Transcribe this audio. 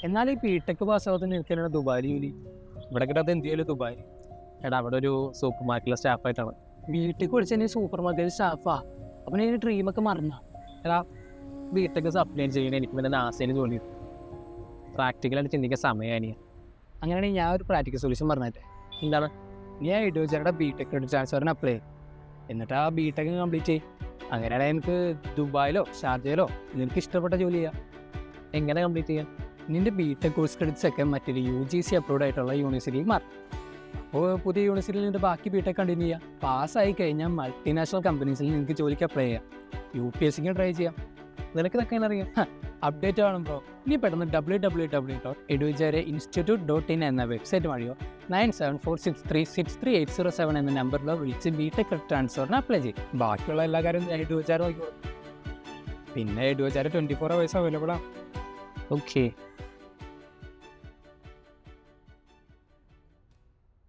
എന്നാൽ ഈ ബിടെക് പാസ്സാവത്തിന് എനിക്കാണ് ദുബായിൽ ജോലി. ഇവിടെ കിട്ടാത്ത എന്ത് ചെയ്യല്ലോ ദുബായ്. എടാ അവിടെ ഒരു സൂപ്പർ മാർക്കറ്റിലെ സ്റ്റാഫായിട്ടാണ്. ബിടെക് പഠിച്ച സൂപ്പർ മാർക്കറ്റ് സ്റ്റാഫാ. അപ്പം ഞാൻ ഡ്രീമൊക്കെ മറന്ന. എടാ ബിടെക് സപ്ലൈ ചെയ്യണേ എനിക്ക് പിന്നെ നാസയിൽ ജോലി കിട്ടും. പ്രാക്ടിക്കലായിട്ട് ചിന്തിക്കാൻ സമയമാണ്. അങ്ങനെയാണെങ്കിൽ ഞാൻ ഒരു പ്രാക്ടിക്കൽ സൊല്യൂഷൻ പറഞ്ഞിട്ടെ. എന്താണ്? ഞാൻ ഇടുവച്ചേരുടെ ബിടെക് ക്രെഡിറ്റ് ട്രാൻസ്ഫറിന് അപ്ലൈ ചെയ്യും. എന്നിട്ട് ആ ബിടെക് കംപ്ലീറ്റ് ചെയ്യും. അങ്ങനെയാണെങ്കിൽ എനിക്ക് ദുബായിലോ ഷാർജയിലോ നിനക്ക് ഇഷ്ടപ്പെട്ട ജോലി ചെയ്യാം. എങ്ങനെ കംപ്ലീറ്റ് ചെയ്യാം? നിൻ്റെ ബിടെക് കോഴ്സ് ക്രെഡിറ്റ്സ് ഒക്കെ മറ്റൊരു UGC അപ്രൂവ്ഡ് ആയിട്ടുള്ള യൂണിവേഴ്സിറ്റിയിൽ മാറും. അപ്പോൾ പുതിയ യൂണിവേഴ്സിറ്റിയിൽ നിൻ്റെ ബാക്കി ബിടെക് കണ്ടിന്യൂ ചെയ്യാം. പാസ്സായി കഴിഞ്ഞാൽ മൾട്ടിനാഷണൽ കമ്പനീസിൽ നിങ്ങൾക്ക് ജോലിക്ക് അപ്ലൈ ചെയ്യാം. UPSCക്ക് ട്രൈ ചെയ്യാം. നിനക്ക് ഇതൊക്കെ അറിയാം. അപ്ഡേറ്റ് ആണുമ്പോൾ ഇനി പെട്ടെന്ന് www.educare.institute.in എന്ന വെബ്സൈറ്റ് വഴിയോ 9746363807 എന്ന നമ്പറിലോ വിളിച്ച് ബിടെക് ക്രെഡിറ്റ് ട്രാൻസ്ഫറിന് അപ്ലൈ ചെയ്യും. ബാക്കിയുള്ള എല്ലാ കാര്യവും എഡുവച്ചാർ നോക്കിക്കോളും. പിന്നെ എഡുവച്ചാർ 24 hours അവൈലബിൾ ആണ്. ഓക്കെ.